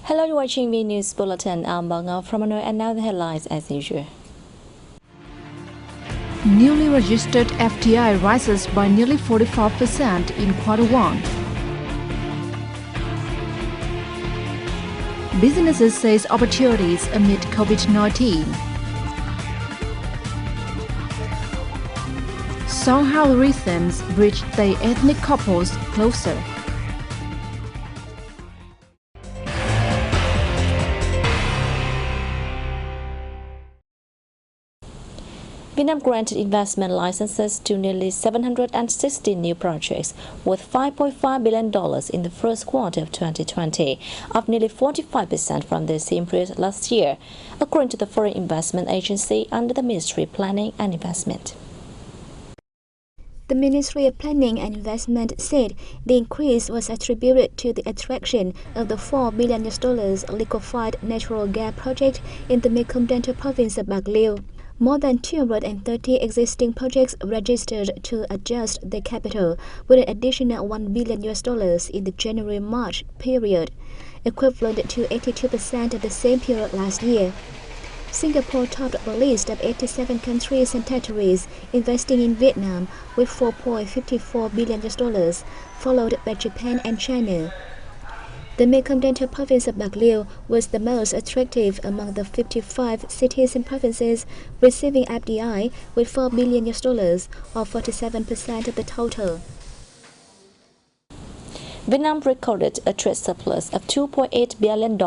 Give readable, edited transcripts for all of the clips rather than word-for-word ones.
Hello, you're watching Vnews Bulletin. I'm Bangao from Hanoi, and now the headlines as usual. Newly registered FDI rises by nearly 45% in Q1. Businesses seize opportunities amid COVID-19. Soong Hao rhythms bridge the ethnic couples closer. Vietnam granted investment licenses to nearly 760 new projects worth $5.5 billion in the first quarter of 2020, up nearly 45% from the same period last year, according to the Foreign Investment Agency under the Ministry of Planning and Investment. The Ministry of Planning and Investment said the increase was attributed to the attraction of the $4 billion liquefied natural gas project in the Mekong Delta province of Bạc Liêu. More than 230 existing projects registered to adjust their capital with an additional $1 billion in the January-March period, equivalent to 82% of the same period last year. Singapore topped the list of 87 countries and territories investing in Vietnam with $4.54 billion, followed by Japan and China. The Mekong Delta province of Bạc Liêu was the most attractive among the 55 cities and provinces receiving FDI with $4 billion, or 47% of the total. Vietnam recorded a trade surplus of $2.8 billion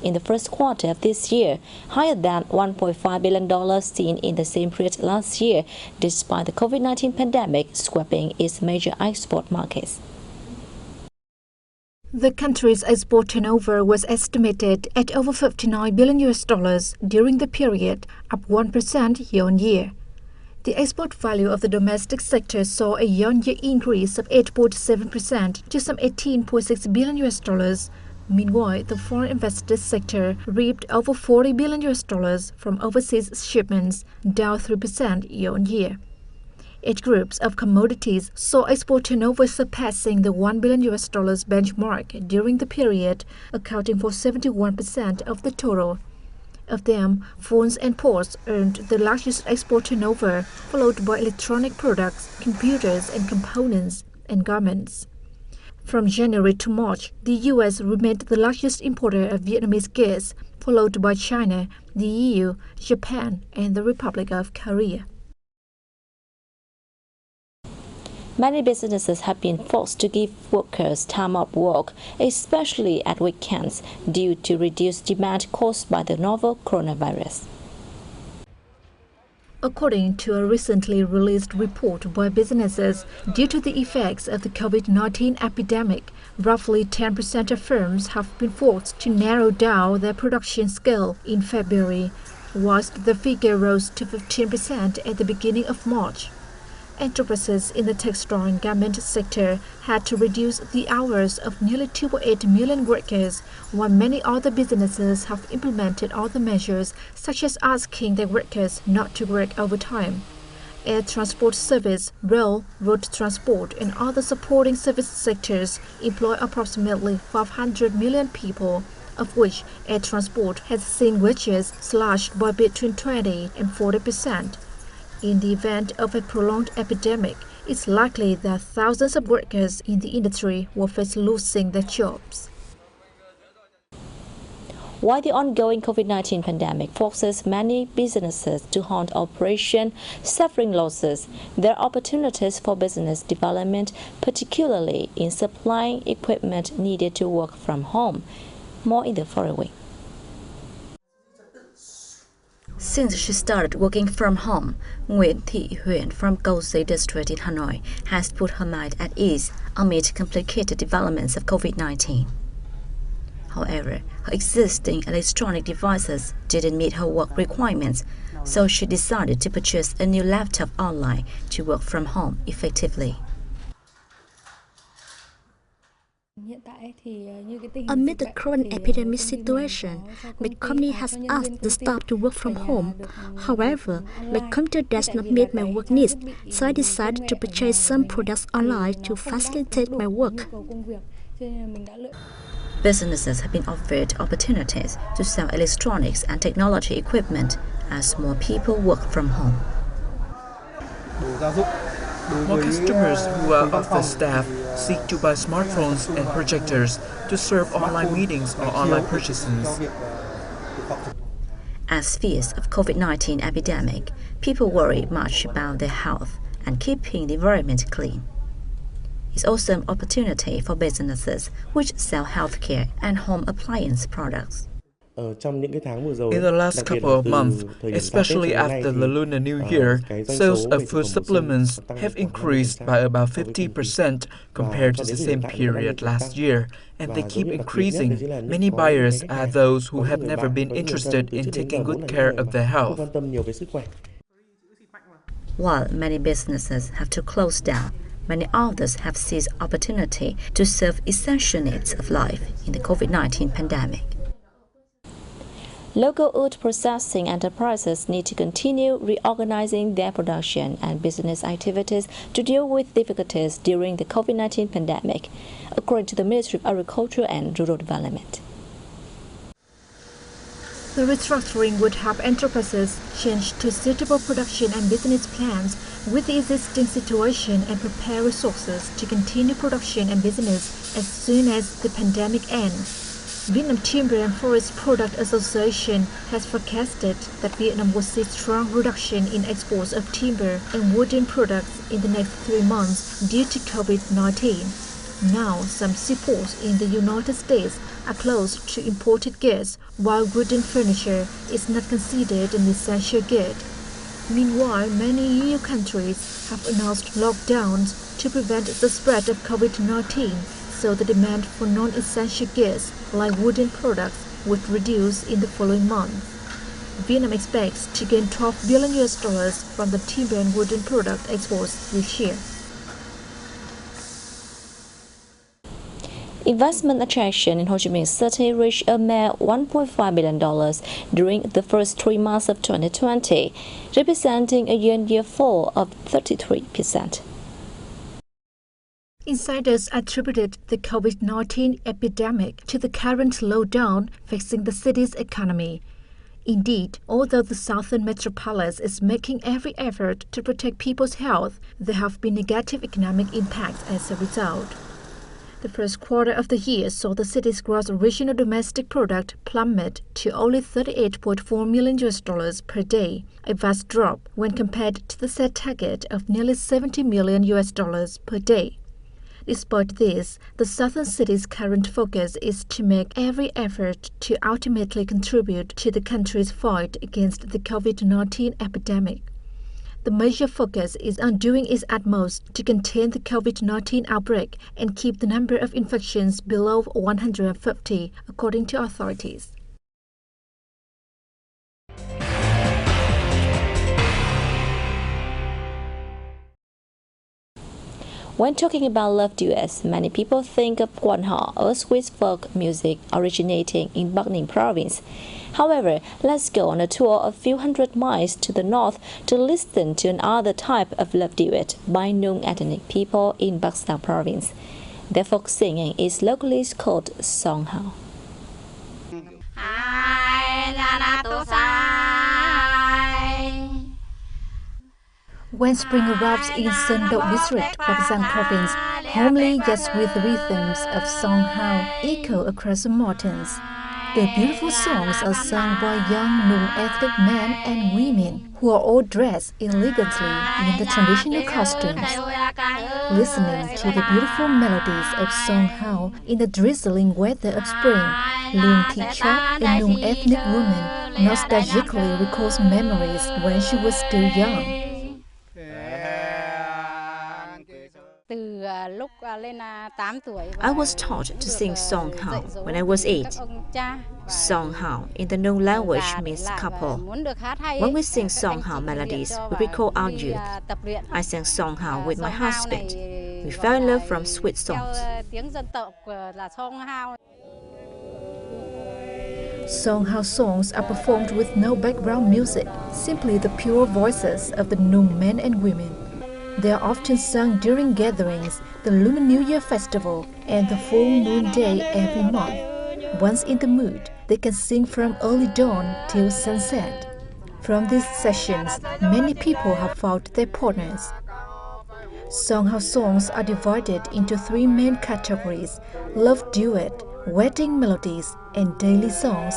in the first quarter of this year, higher than $1.5 billion seen in the same period last year, despite the COVID-19 pandemic sweeping its major export markets. The country's export turnover was estimated at over $59 billion during the period, up 1% year-on-year. The export value of the domestic sector saw a year-on-year increase of 8.7% to some $18.6 billion. Meanwhile, the foreign investor sector reaped over $40 billion from overseas shipments, down 3% year-on-year. 8 groups of commodities saw export turnover surpassing the $1 billion benchmark during the period, accounting for 71% of the total. Of them, phones and ports earned the largest export turnover, followed by electronic products, computers and components, and garments. From January to March, the U.S. remained the largest importer of Vietnamese goods, followed by China, the EU, Japan, and the Republic of Korea. Many businesses have been forced to give workers time off work, especially at weekends, due to reduced demand caused by the novel coronavirus. According to a recently released report by businesses, due to the effects of the COVID-19 epidemic, roughly 10% of firms have been forced to narrow down their production scale in February, whilst the figure rose to 15% at the beginning of March. Enterprises in the textile and garment sector had to reduce the hours of nearly 2.8 million workers, while many other businesses have implemented other measures, such as asking their workers not to work overtime. Air transport service, rail, road transport, and other supporting service sectors employ approximately 500 million people, of which air transport has seen wages slashed by between 20 and 40%. In the event of a prolonged epidemic, it's likely that thousands of workers in the industry will face losing their jobs. While the ongoing COVID-19 pandemic forces many businesses to halt operation, suffering losses, there are opportunities for business development, particularly in supplying equipment needed to work from home. More in the following. Since she started working from home, Nguyễn Thị Huyền from Cầu Giấy district in Hanoi has put her mind at ease amid complicated developments of COVID-19. However, her existing electronic devices didn't meet her work requirements, so she decided to purchase a new laptop online to work from home effectively. Amid the current epidemic situation, my company has asked the staff to work from home. However, my computer does not meet my work needs, so I decided to purchase some products online to facilitate my work. businesses have been offered opportunities to sell electronics and technology equipment as more people work from home. More customers who are office staff seek to buy smartphones and projectors to serve online meetings or online purchases. As fears of COVID-19 epidemic, people worry much about their health and keeping the environment clean. It's also an opportunity for businesses which sell healthcare and home appliance products. In the last couple of months, especially after the Lunar New Year, sales of food supplements have increased by about 50% compared to the same period last year, and they keep increasing. Many buyers are those who have never been interested in taking good care of their health. While many businesses have to close down, many others have seized opportunity to serve essential needs of life in the COVID-19 pandemic. Local wood processing enterprises need to continue reorganizing their production and business activities to deal with difficulties during the COVID-19 pandemic, according to the Ministry of Agriculture and Rural Development. The restructuring would help enterprises change to suitable production and business plans with the existing situation and prepare resources to continue production and business as soon as the pandemic ends. Vietnam Timber and Forest Product Association has forecasted that Vietnam will see strong reduction in exports of timber and wooden products in the next 3 months due to COVID-19. Now, some seaports in the United States are closed to imported goods, while wooden furniture is not considered an essential good. Meanwhile, many EU countries have announced lockdowns to prevent the spread of COVID-19, so the demand for non-essential goods like wooden products would reduce in the following month. Vietnam expects to gain $12 billion from the timber and wooden product exports this year. Investment attraction in Ho Chi Minh City reached a mere $1.5 billion during the first 3 months of 2020, representing a year-on-year fall of 33%. Insiders attributed the COVID-19 epidemic to the current slowdown facing the city's economy. Indeed, although the southern metropolis is making every effort to protect people's health, there have been negative economic impacts as a result. The first quarter of the year saw the city's gross regional domestic product plummet to only $38.4 million per day, a vast drop when compared to the set target of nearly $70 million per day. Despite this, the southern city's current focus is to make every effort to ultimately contribute to the country's fight against the COVID-19 epidemic. The major focus is on doing its utmost to contain the COVID-19 outbreak and keep the number of infections below 150, according to authorities. When talking about love duets, many people think of Soong Hao, a Swiss folk music originating in Bắc Ninh province. However, let's go on a tour a few hundred miles to the north to listen to another type of love duet by Nung ethnic people in Bắc Sao province. Their folk singing is locally called Soong Hao. When spring arrives in Sơn Động district, Bắc Giang province, homely yet with rhythms of Soong Hao echo across the mountains. The beautiful songs are sung by young Nung ethnic men and women who are all dressed elegantly in the traditional costumes. Listening to the beautiful melodies of Soong Hao in the drizzling weather of spring, Lương Thị Chóp, a Nung ethnic woman, nostalgically recalls memories when she was still young. I was taught to sing Soong Hao when I was 8. Soong Hao in the Nung language means couple. When we sing Soong Hao melodies, we recall our youth. I sang Soong Hao with my husband. We fell in love from sweet songs. Soong Hao songs are performed with no background music, simply the pure voices of the Nung men and women. They are often sung during gatherings, the Lunar New Year festival, and the full moon day every month. once in the mood, they can sing from early dawn till sunset. From these sessions, many people have found their partners. Soong Hao songs are divided into three main categories: love duet, wedding melodies, and daily songs.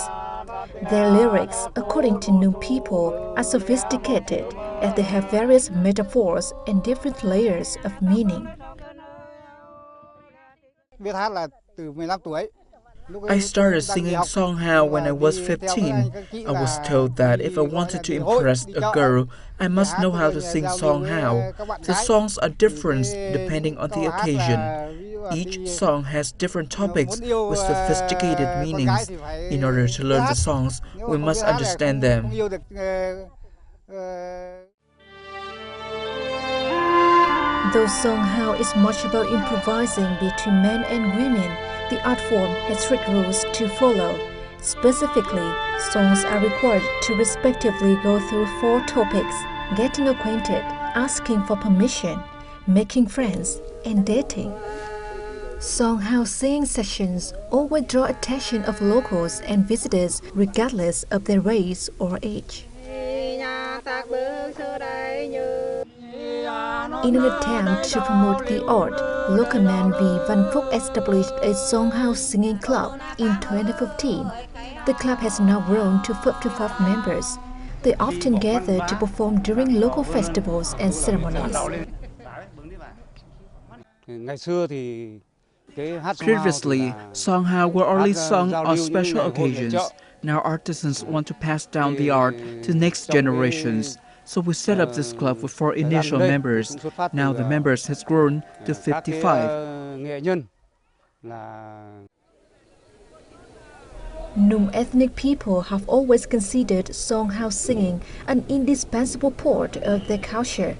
Their lyrics, according to Nung people, are sophisticated as they have various metaphors and different layers of meaning. I started singing Soong Hao when I was 15. I was told that if I wanted to impress a girl, I must know how to sing Soong Hao. The songs are different depending on the occasion. Each song has different topics with sophisticated meanings. In order to learn the songs, we must understand them. Though Soong Hao is much about improvising between men and women, the art form has strict rules to follow. Specifically, songs are required to respectively go through 4 topics: getting acquainted, asking for permission, making friends, and dating. Soong Hao singing sessions always draw attention of locals and visitors regardless of their race or age. In an attempt to promote the art, local man V. Van Phúc established a Soong Hao singing club in 2015. The club has now grown to 55 members. They often gather to perform during local festivals and ceremonies. Previously, Soong Hao were only sung on special occasions. Now artisans want to pass down the art to next generations. So we set up this club with 4 initial members. Now the members has grown to 55. Nung ethnic people have always considered Soong Hao singing an indispensable part of their culture.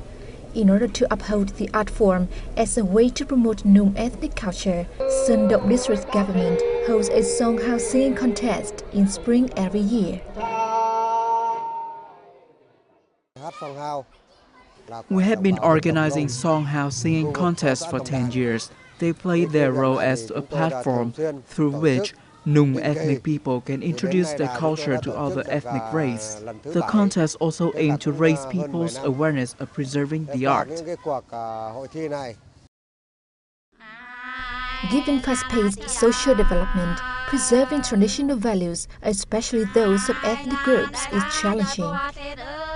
In order to uphold the art form as a way to promote Nung ethnic culture, Sơn Động District Government holds a Soong Hao singing contest in spring every year. We have been organizing Soong Hao singing contests for 10 years. They play their role as a platform through which Nung ethnic people can introduce their culture to other ethnic races. The contest also aims to raise people's awareness of preserving the art. Given fast-paced social development, preserving traditional values, especially those of ethnic groups, is challenging.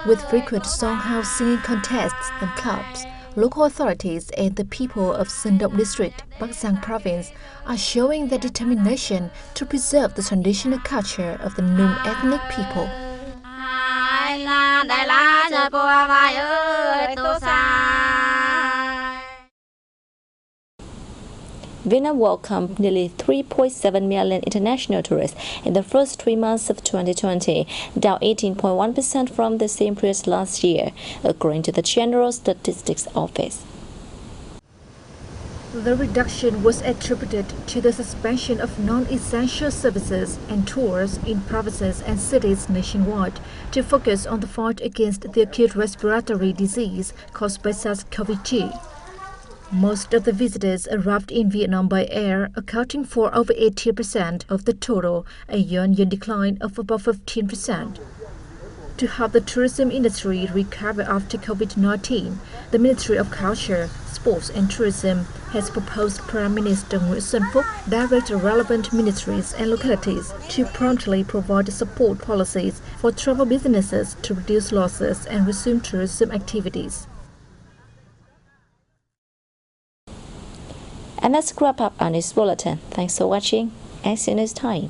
With frequent Soong Hao singing contests and clubs, local authorities and the people of Sơn Động District, Bắc Giang Province, are showing their determination to preserve the traditional culture of the Nung ethnic people. Vietnam welcomed nearly 3.7 million international tourists in the first 3 months of 2020, down 18.1% from the same period last year, according to the General Statistics Office. The reduction was attributed to the suspension of non-essential services and tours in provinces and cities nationwide to focus on the fight against the acute respiratory disease caused by SARS-CoV-2. Most of the visitors arrived in Vietnam by air, accounting for over 80% of the total, a year-on-year decline of about 15%. To help the tourism industry recover after COVID-19, the Ministry of Culture, Sports and Tourism has proposed Prime Minister Nguyễn Xuân Phúc direct relevant ministries and localities to promptly provide support policies for travel businesses to reduce losses and resume tourism activities. And that's wrap up on this bulletin. Thanks for watching and see you next time.